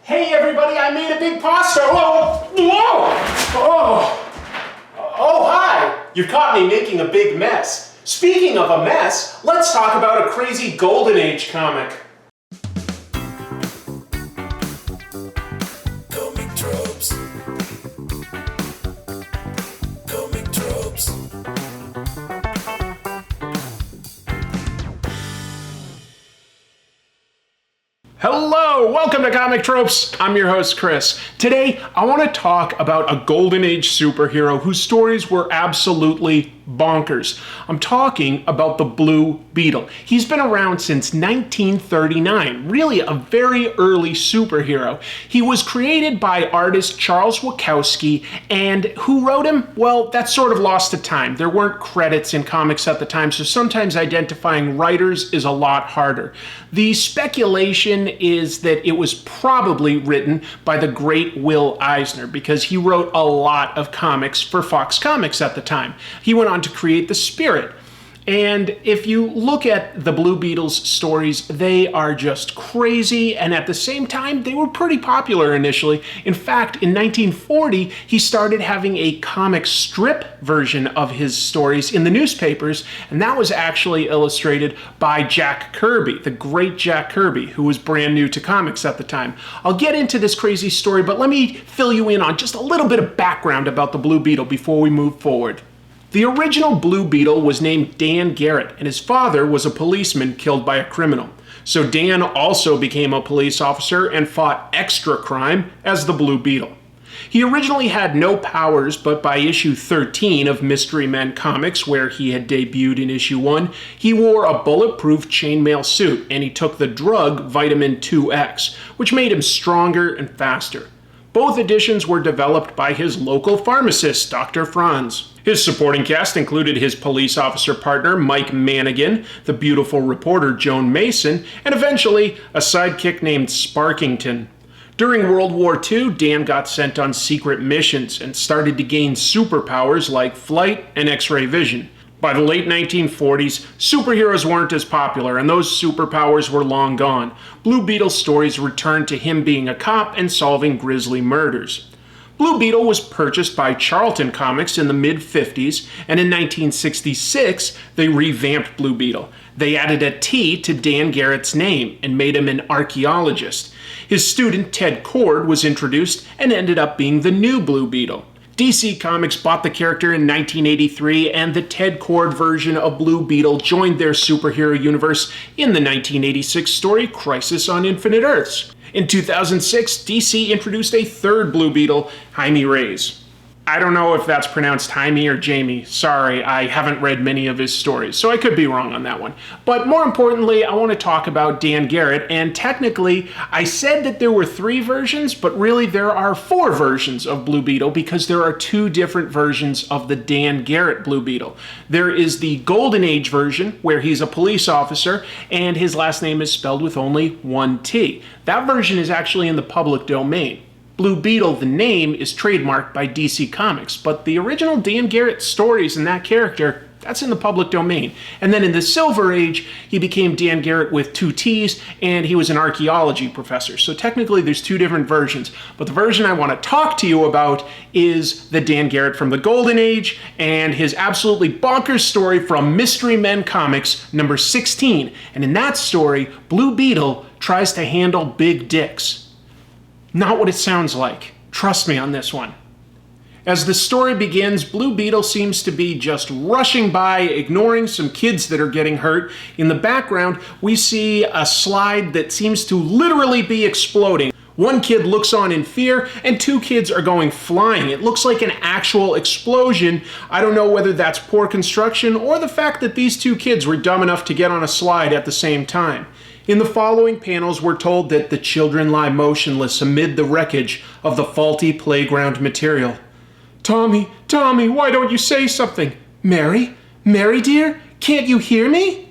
Hey everybody, I made a big pasta. Whoa! Oh, hi! You caught me making a big mess. Speaking of a mess, let's talk about a crazy Golden Age comic. Comic tropes. Comic tropes. Hello, welcome to Comic Tropes. I'm your host, Chris. Today, I want to talk about a Golden Age superhero whose stories were absolutely bonkers. I'm talking about the Blue Beetle. He's been around since 1939, really a very early superhero. He was created by artist Charles Wachowski, and who wrote him? Well, that's sort of lost to time. There weren't credits in comics at the time, so sometimes identifying writers is a lot harder. The speculation is that it was probably written by the great Will Eisner, because he wrote a lot of comics for Fox Comics at the time. He went on to create the Spirit. And if you look at the Blue Beetle's stories, they are just crazy, and at the same time, they were pretty popular initially. In fact, in 1940, he started having a comic strip version of his stories in the newspapers, and that was actually illustrated by Jack Kirby, the great Jack Kirby, who was brand new to comics at the time. I'll get into this crazy story, but let me fill you in on just a little bit of background about the Blue Beetle before we move forward. The original Blue Beetle was named Dan Garrett, and his father was a policeman killed by a criminal. So Dan also became a police officer and fought extra crime as the Blue Beetle. He originally had no powers, but by issue 13 of Mystery Men Comics, where he had debuted in issue 1, he wore a bulletproof chainmail suit, and he took the drug Vitamin 2X, which made him stronger and faster. Both editions were developed by his local pharmacist, Dr. Franz. His supporting cast included his police officer partner, Mike Manigan, the beautiful reporter, Joan Mason, and eventually a sidekick named Sparkington. During World War II, Dan got sent on secret missions and started to gain superpowers like flight and X-ray vision. By the late 1940s, superheroes weren't as popular, and those superpowers were long gone. Blue Beetle stories returned to him being a cop and solving grisly murders. Blue Beetle was purchased by Charlton Comics in the mid-50s, and in 1966, they revamped Blue Beetle. They added a T to Dan Garrett's name and made him an archaeologist. His student, Ted Kord, was introduced and ended up being the new Blue Beetle. DC Comics bought the character in 1983, and the Ted Kord version of Blue Beetle joined their superhero universe in the 1986 story Crisis on Infinite Earths. In 2006, DC introduced a third Blue Beetle, Jaime Reyes. I don't know if that's pronounced Jaime or Jamie. Sorry, I haven't read many of his stories, so I could be wrong on that one. But more importantly, I want to talk about Dan Garrett, and technically, I said that there were 3 versions, but really there are 4 versions of Blue Beetle because there are 2 different versions of the Dan Garrett Blue Beetle. There is the Golden Age version, where he's a police officer, and his last name is spelled with only 1 T. That version is actually in the public domain. Blue Beetle, the name, is trademarked by DC Comics, but the original Dan Garrett stories and that character, that's in the public domain. And then in the Silver Age, he became Dan Garrett with 2 T's, and he was an archaeology professor. So technically there's 2 different versions, but the version I want to talk to you about is the Dan Garrett from the Golden Age and his absolutely bonkers story from Mystery Men Comics number 16. And in that story, Blue Beetle tries to handle big dicks. Not what it sounds like. Trust me on this one. As the story begins, Blue Beetle seems to be just rushing by, ignoring some kids that are getting hurt. In the background, we see a slide that seems to literally be exploding. One kid looks on in fear, and 2 kids are going flying. It looks like an actual explosion. I don't know whether that's poor construction or the fact that these 2 kids were dumb enough to get on a slide at the same time. In the following panels, we're told that the children lie motionless amid the wreckage of the faulty playground material. Tommy, why don't you say something? Mary dear, can't you hear me?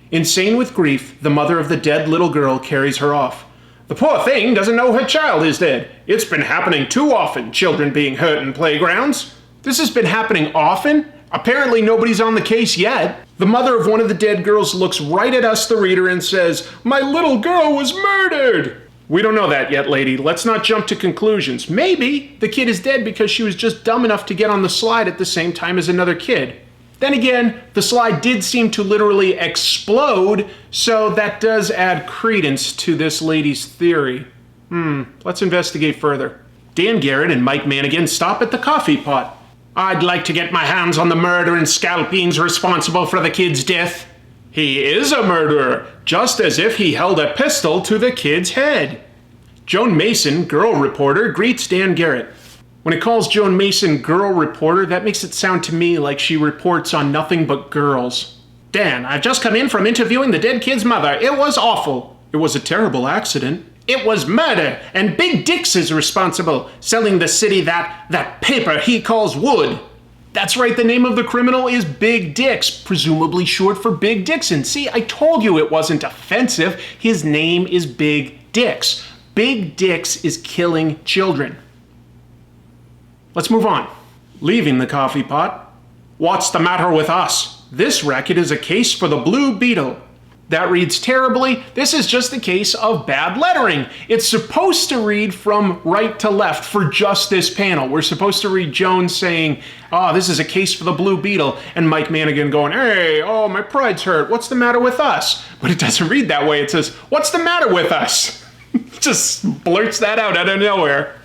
Insane with grief, the mother of the dead little girl carries her off. The poor thing doesn't know her child is dead. It's been happening too often, children being hurt in playgrounds. This has been happening often? Apparently nobody's on the case yet. The mother of one of the dead girls looks right at us, the reader, and says, "My little girl was murdered!" We don't know that yet, lady. Let's not jump to conclusions. Maybe the kid is dead because she was just dumb enough to get on the slide at the same time as another kid. Then again, the slide did seem to literally explode, so that does add credence to this lady's theory. Let's investigate further. Dan Garrett and Mike Mannigan stop at the coffee pot. I'd like to get my hands on the murderer and scalpings responsible for the kid's death. He is a murderer, just as if he held a pistol to the kid's head. Joan Mason, girl reporter, greets Dan Garrett. When it calls Joan Mason girl reporter, that makes it sound to me like she reports on nothing but girls. Dan, I've just come in from interviewing the dead kid's mother. It was awful. It was a terrible accident. It was murder, and Big Dix is responsible, selling the city that paper he calls wood. That's right, the name of the criminal is Big Dix, presumably short for Big Dixon. See, I told you it wasn't offensive. His name is Big Dix. Big Dix is killing children. Let's move on. Leaving the coffee pot. What's the matter with us? This racket is a case for the Blue Beetle. That reads terribly. This is just a case of bad lettering. It's supposed to read from right to left for just this panel. We're supposed to read Jones saying, oh, this is a case for the Blue Beetle, and Mike Mannigan going, hey, oh, my pride's hurt. What's the matter with us? But it doesn't read that way. It says, what's the matter with us? Just blurts that out of nowhere.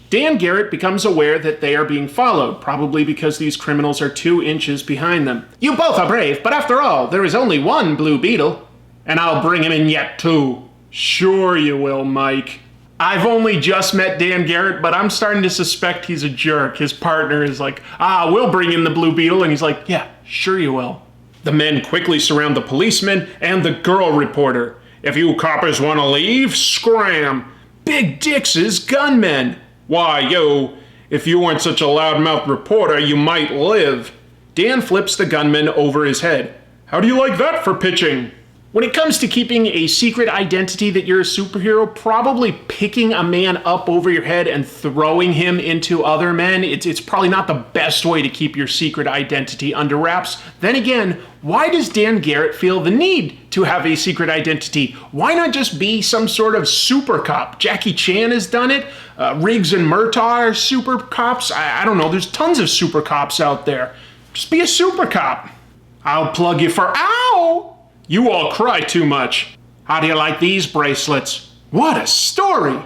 Dan Garrett becomes aware that they are being followed, probably because these criminals are 2 inches behind them. You both are brave, but after all, there is only one Blue Beetle. And I'll bring him in yet too. Sure you will, Mike. I've only just met Dan Garrett, but I'm starting to suspect he's a jerk. His partner is like, we'll bring in the Blue Beetle. And he's like, yeah, sure you will. The men quickly surround the policeman and the girl reporter. If you coppers want to leave, scram. Big Dix's gunmen. Why, yo, if you weren't such a loudmouth reporter, you might live. Dan flips the gunman over his head. How do you like that for pitching? When it comes to keeping a secret identity that you're a superhero, probably picking a man up over your head and throwing him into other men, it's probably not the best way to keep your secret identity under wraps. Then again, why does Dan Garrett feel the need to have a secret identity? Why not just be some sort of super cop? Jackie Chan has done it. Riggs and Murtaugh are super cops. I don't know. There's tons of super cops out there. Just be a super cop. I'll plug you for ow! You all cry too much. How do you like these bracelets? What a story!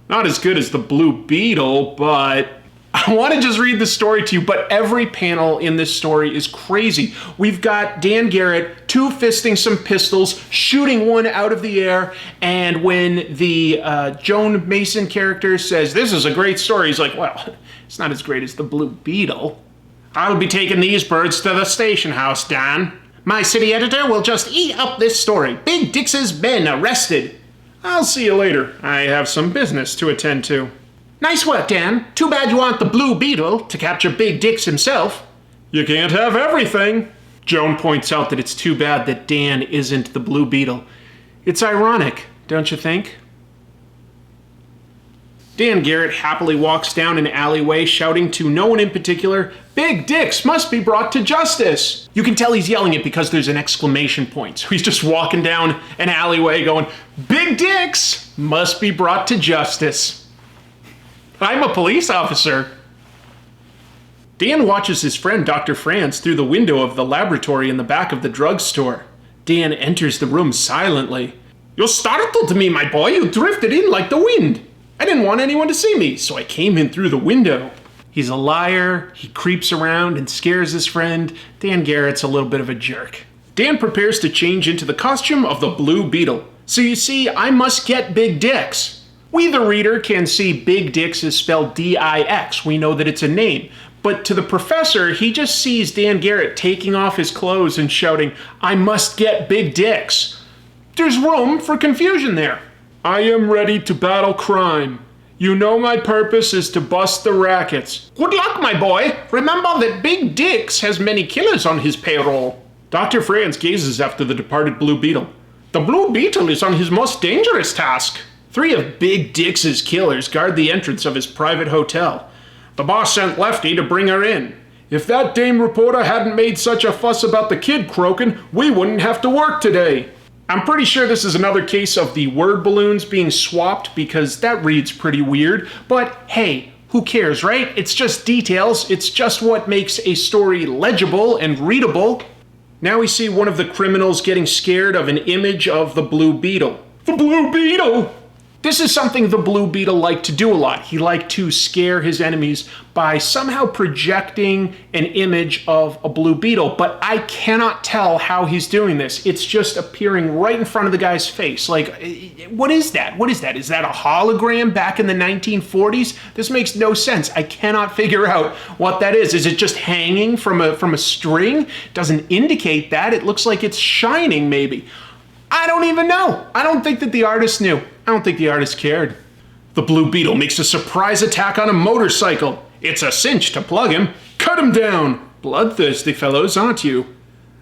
Not as good as the Blue Beetle, but I want to just read the story to you, but every panel in this story is crazy. We've got Dan Garrett two-fisting some pistols, shooting one out of the air, and when the Joan Mason character says, this is a great story, he's like, well, it's not as great as the Blue Beetle. I'll be taking these birds to the station house, Dan. My city editor will just eat up this story. Big Dix's been arrested. I'll see you later. I have some business to attend to. Nice work, Dan. Too bad you aren't the Blue Beetle to capture Big Dix himself. You can't have everything. Joan points out that it's too bad that Dan isn't the Blue Beetle. It's ironic, don't you think? Dan Garrett happily walks down an alleyway shouting to no one in particular, Big Dix must be brought to justice. You can tell he's yelling it because there's an exclamation point. So he's just walking down an alleyway going, Big Dix must be brought to justice. I'm a police officer. Dan watches his friend Dr. Franz through the window of the laboratory in the back of the drugstore. Dan enters the room silently. You startled me, my boy. You drifted in like the wind. I didn't want anyone to see me, so I came in through the window. He's a liar, he creeps around and scares his friend. Dan Garrett's a little bit of a jerk. Dan prepares to change into the costume of the Blue Beetle. So you see, I must get Big Dix. We, the reader, can see Big Dix is spelled D-I-X. We know that it's a name. But to the professor, he just sees Dan Garrett taking off his clothes and shouting, I must get Big Dix. There's room for confusion there. I am ready to battle crime. You know my purpose is to bust the rackets. Good luck, my boy. Remember that Big Dix has many killers on his payroll. Dr. Franz gazes after the departed Blue Beetle. The Blue Beetle is on his most dangerous task. 3 of Big Dix's killers guard the entrance of his private hotel. The boss sent Lefty to bring her in. If that dame reporter hadn't made such a fuss about the kid croaking, we wouldn't have to work today. I'm pretty sure this is another case of the word balloons being swapped because that reads pretty weird, but hey, who cares, right? It's just details. It's just what makes a story legible and readable. Now we see one of the criminals getting scared of an image of the Blue Beetle. The Blue Beetle! This is something the Blue Beetle liked to do a lot. He liked to scare his enemies by somehow projecting an image of a Blue Beetle, but I cannot tell how he's doing this. It's just appearing right in front of the guy's face. Like, what is that? What is that? Is that a hologram back in the 1940s? This makes no sense. I cannot figure out what that is. Is it just hanging from a string? Doesn't indicate that. It looks like it's shining, maybe. I don't even know. I don't think that the artist knew. I don't think the artist cared. The Blue Beetle makes a surprise attack on a motorcycle. It's a cinch to plug him. Cut him down. Bloodthirsty fellows, aren't you?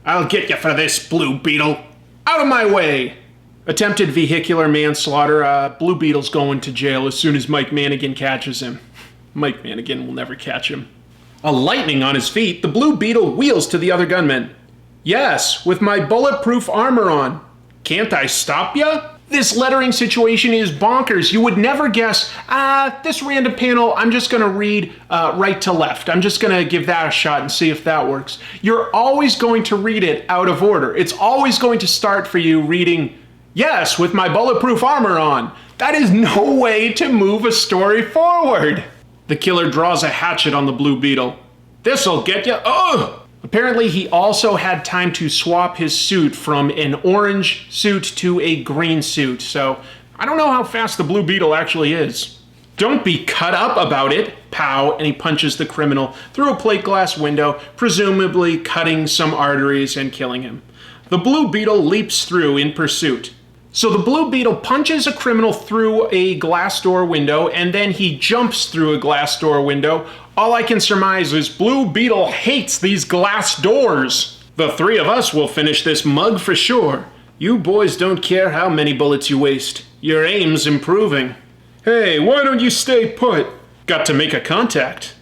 I'll get you for this, Blue Beetle. Out of my way. Attempted vehicular manslaughter. Blue Beetle's going to jail as soon as Mike Mannigan catches him. Mike Mannigan will never catch him. A lightning on his feet, the Blue Beetle wheels to the other gunmen. Yes, with my bulletproof armor on. Can't I stop ya? This lettering situation is bonkers. You would never guess, this random panel, I'm just going to read right to left. I'm just going to give that a shot and see if that works. You're always going to read it out of order. It's always going to start for you reading, yes, with my bulletproof armor on. That is no way to move a story forward. The killer draws a hatchet on the Blue Beetle. This'll get you. Ugh! Apparently, he also had time to swap his suit from an orange suit to a green suit, so I don't know how fast the Blue Beetle actually is. Don't be cut up about it, pow, and he punches the criminal through a plate glass window, presumably cutting some arteries and killing him. The Blue Beetle leaps through in pursuit. So the Blue Beetle punches a criminal through a glass door window, and then he jumps through a glass door window. All I can surmise is Blue Beetle hates these glass doors. The three of us will finish this mug for sure. You boys don't care how many bullets you waste. Your aim's improving. Hey, why don't you stay put? Got to make a contact.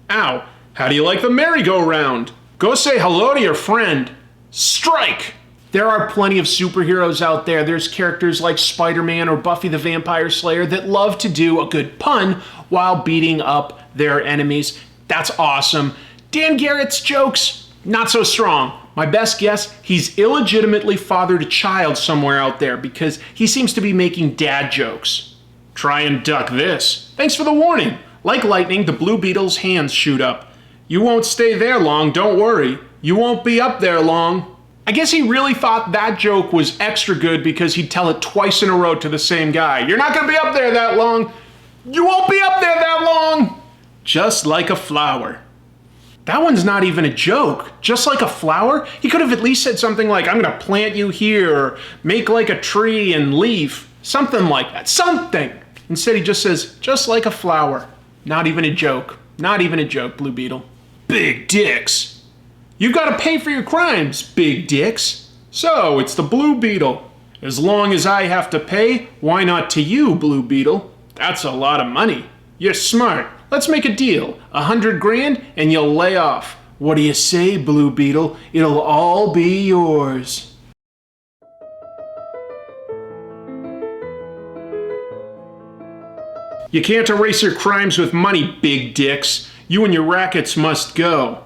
Ow, how do you like the merry-go-round? Go say hello to your friend. Strike! There are plenty of superheroes out there. There's characters like Spider-Man or Buffy the Vampire Slayer that love to do a good pun while beating up their enemies. That's awesome. Dan Garrett's jokes, not so strong. My best guess, he's illegitimately fathered a child somewhere out there because he seems to be making dad jokes. Try and duck this. Thanks for the warning. Like lightning, the Blue Beetle's hands shoot up. You won't stay there long, don't worry. You won't be up there long. I guess he really thought that joke was extra good because he'd tell it twice in a row to the same guy. You're not going to be up there that long. You won't be up there that long. Just like a flower. That one's not even a joke. Just like a flower? He could have at least said something like, I'm going to plant you here, or make like a tree and leaf. Something like that. Something. Instead, he just says, just like a flower. Not even a joke. Not even a joke, Blue Beetle. Big dicks. You've got to pay for your crimes, big dicks. So, it's the Blue Beetle. As long as I have to pay, why not to you, Blue Beetle? That's a lot of money. You're smart. Let's make a deal. 100 grand and you'll lay off. What do you say, Blue Beetle? It'll all be yours. You can't erase your crimes with money, big dicks. You and your rackets must go.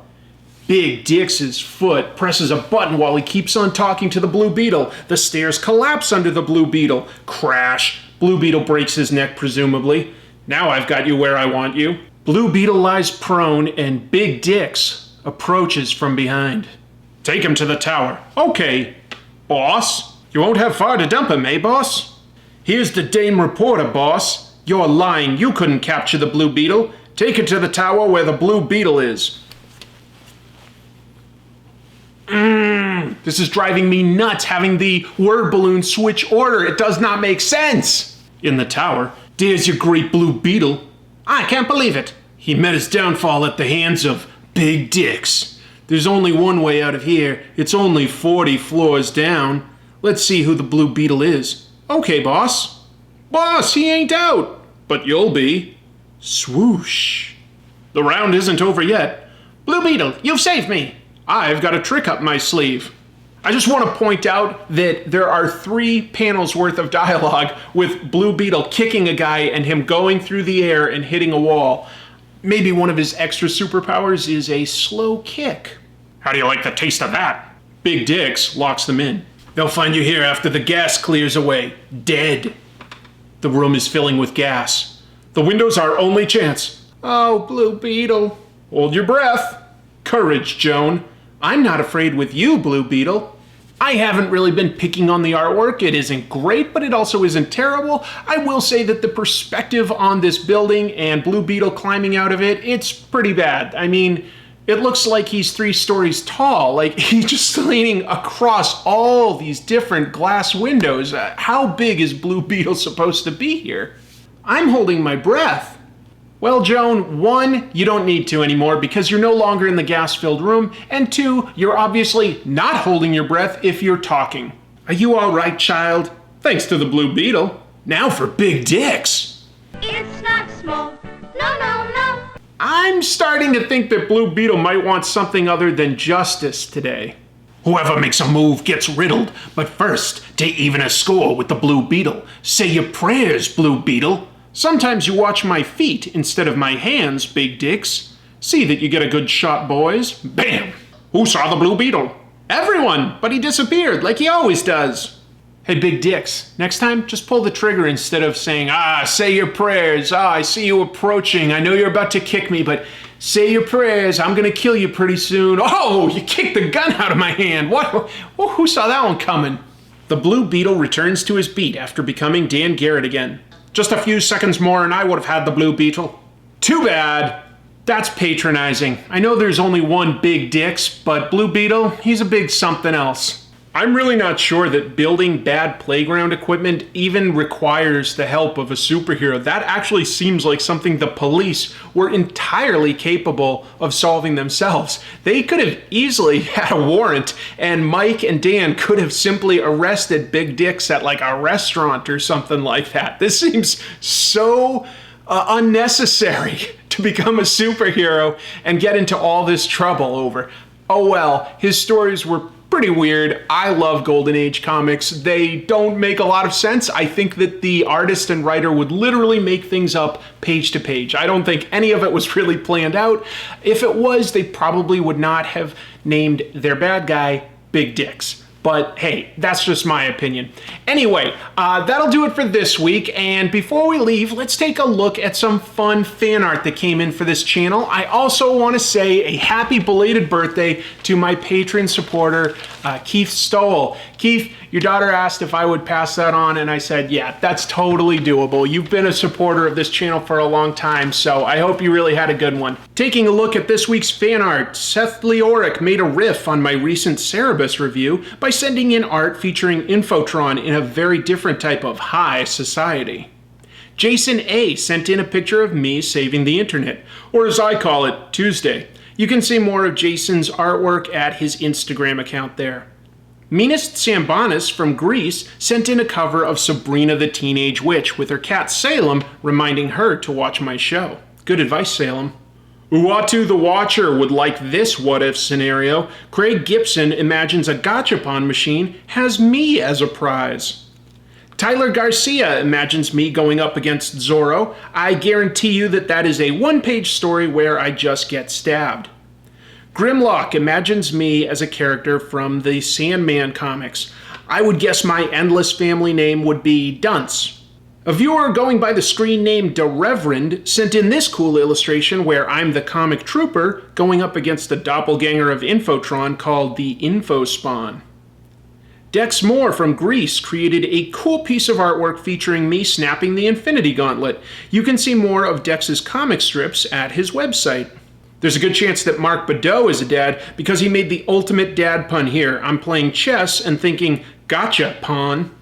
Big Dicks' foot presses a button while he keeps on talking to the Blue Beetle. The stairs collapse under the Blue Beetle. Crash. Blue Beetle breaks his neck, presumably. Now I've got you where I want you. Blue Beetle lies prone, and Big Dicks approaches from behind. Take him to the tower. Okay, boss. You won't have far to dump him, eh, boss? Here's the Dame Reporter, boss. You're lying. You couldn't capture the Blue Beetle. Take it to the tower where the Blue Beetle is. This is driving me nuts, having the word balloon switch order. It does not make sense. In the tower, there's your great Blue Beetle. I can't believe it. He met his downfall at the hands of Big Dicks. There's only one way out of here. It's only 40 floors down. Let's see who the Blue Beetle is. Okay, boss. Boss, he ain't out. But you'll be. Swoosh. The round isn't over yet. Blue Beetle, you've saved me. I've got a trick up my sleeve. I just want to point out that there are 3 panels worth of dialogue with Blue Beetle kicking a guy and him going through the air and hitting a wall. Maybe one of his extra superpowers is a slow kick. How do you like the taste of that? Big Dicks locks them in. They'll find you here after the gas clears away. Dead. The room is filling with gas. The window's our only chance. Oh, Blue Beetle. Hold your breath. Courage, Joan. I'm not afraid with you, Blue Beetle. I haven't really been picking on the artwork. It isn't great, but it also isn't terrible. I will say that the perspective on this building and Blue Beetle climbing out of it, it's pretty bad. I mean, it looks like he's 3 stories tall. Like, he's just leaning across all these different glass windows. How big is Blue Beetle supposed to be here? I'm holding my breath. Well, Joan, 1, you don't need to anymore because you're no longer in the gas-filled room, and 2, you're obviously not holding your breath if you're talking. Are you all right, child? Thanks to the Blue Beetle. Now for Big Dicks. It's not small. No, no, no. I'm starting to think that Blue Beetle might want something other than justice today. Whoever makes a move gets riddled, but first, to even a score with the Blue Beetle, say your prayers, Blue Beetle. Sometimes you watch my feet instead of my hands, Big Dicks. See that you get a good shot, boys. Bam! Who saw the Blue Beetle? Everyone, but he disappeared like he always does. Hey, Big Dicks, next time just pull the trigger instead of saying, say your prayers. I see you approaching. I know you're about to kick me, but say your prayers. I'm gonna kill you pretty soon. Oh, you kicked the gun out of my hand. What? Who saw that one coming? The Blue Beetle returns to his beat after becoming Dan Garrett again. Just a few seconds more and I would have had the Blue Beetle. Too bad. That's patronizing. I know there's only 1 Big Dicks, but Blue Beetle, he's a big something else. I'm really not sure that building bad playground equipment even requires the help of a superhero. That actually seems like something the police were entirely capable of solving themselves. They could have easily had a warrant, and Mike and Dan could have simply arrested Big Dicks at like a restaurant or something like that. This seems so unnecessary to become a superhero and get into all this trouble over. Oh well, his stories were pretty weird. I love Golden Age comics. They don't make a lot of sense. I think that the artist and writer would literally make things up page to page. I don't think any of it was really planned out. If it was, they probably would not have named their bad guy Big Dicks. But hey, that's just my opinion. Anyway, that'll do it for this week. And before we leave, let's take a look at some fun fan art that came in for this channel. I also want to say a happy belated birthday to my patron supporter, Keith Stoll. Keith, your daughter asked if I would pass that on, and I said, yeah, that's totally doable. You've been a supporter of this channel for a long time, so I hope you really had a good one. Taking a look at this week's fan art, Seth Leoric made a riff on my recent Cerebus review by sending in art featuring Infotron in a very different type of high society. Jason A. sent in a picture of me saving the internet, or as I call it, Tuesday. You can see more of Jason's artwork at his Instagram account there. Meanest Sambanis from Greece sent in a cover of Sabrina the Teenage Witch with her cat Salem reminding her to watch my show. Good advice, Salem. Uatu the Watcher would like this what-if scenario. Craig Gibson imagines a gachapon machine has me as a prize. Tyler Garcia imagines me going up against Zorro. I guarantee you that that is a one-page story where I just get stabbed. Grimlock imagines me as a character from the Sandman comics. I would guess my endless family name would be Dunce. A viewer going by the screen name DeReverend sent in this cool illustration where I'm the comic trooper going up against a doppelganger of Infotron called the Infospawn. Dex Moore from Greece created a cool piece of artwork featuring me snapping the Infinity Gauntlet. You can see more of Dex's comic strips at his website. There's a good chance that Mark Badeau is a dad because he made the ultimate dad pun here. I'm playing chess and thinking, gotcha, pawn.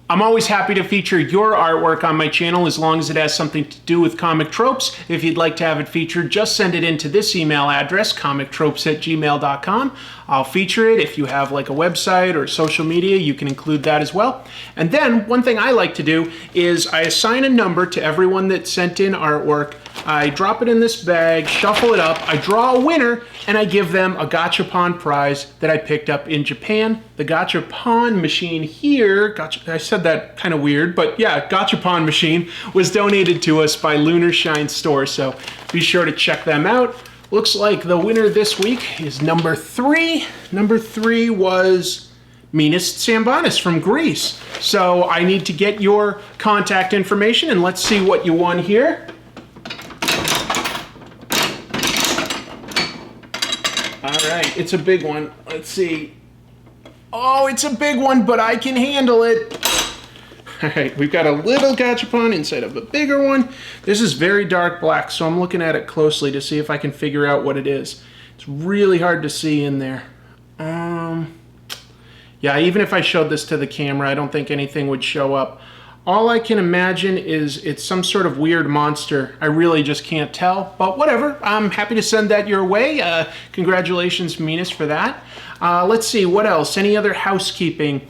I'm always happy to feature your artwork on my channel as long as it has something to do with comic tropes. If you'd like to have it featured, just send it in to this email address, comictropes@gmail.com. I'll feature it. If you have like a website or social media, you can include that as well. And then one thing I like to do is I assign a number to everyone that sent in artwork I drop it in this bag, shuffle it up, I draw a winner, and I give them a gachapon prize that I picked up in Japan. The gachapon machine here, I said that kind of weird, but yeah, gachapon machine was donated to us by Lunar Shine Store, so be sure to check them out. Looks like the winner this week is number 3. Number 3 was Minas Sambanis from Greece. So I need to get your contact information, and let's see what you won here. All right, it's a big one. Let's see. Oh, it's a big one, but I can handle it. All right, we've got a little gachapon inside of a bigger one. This is very dark black, so I'm looking at it closely to see if I can figure out what it is. It's really hard to see in there. Yeah, even if I showed this to the camera, I don't think anything would show up. All I can imagine is it's some sort of weird monster. I really just can't tell, but whatever. I'm happy to send that your way. Congratulations, Minas, for that. Let's see, what else? Any other housekeeping?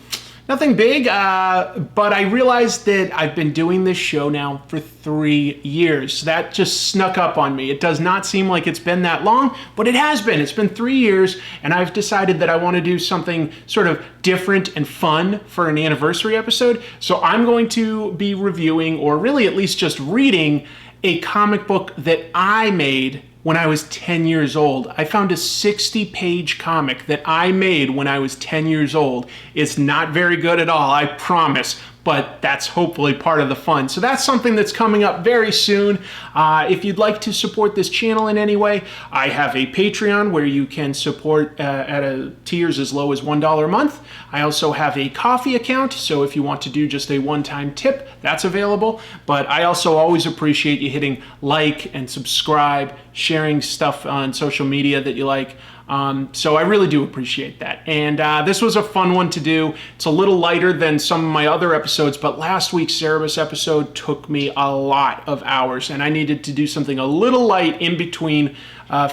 Nothing big, but I realized that I've been doing this show now for 3 years. That just snuck up on me. It does not seem like it's been that long, but it has been. It's been 3 years, and I've decided that I want to do something sort of different and fun for an anniversary episode. So I'm going to be reviewing, or really at least just reading, a comic book that I made when I was 10 years old. I found a 60-page comic that I made when I was 10 years old. It's not very good at all, I promise, but that's hopefully part of the fun. So that's something that's coming up very soon. If you'd like to support this channel in any way, I have a Patreon where you can support at tiers as low as $1 a month. I also have a Ko-fi account, so if you want to do just a one-time tip, that's available. But I also always appreciate you hitting like and subscribe, sharing stuff on social media that you like. So I really do appreciate that. And this was a fun one to do. It's a little lighter than some of my other episodes, but last week's Cerebus episode took me a lot of hours, and I needed to do something a little light in between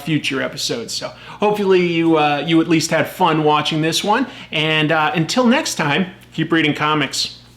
future episodes. So hopefully you at least had fun watching this one. And until next time, keep reading comics.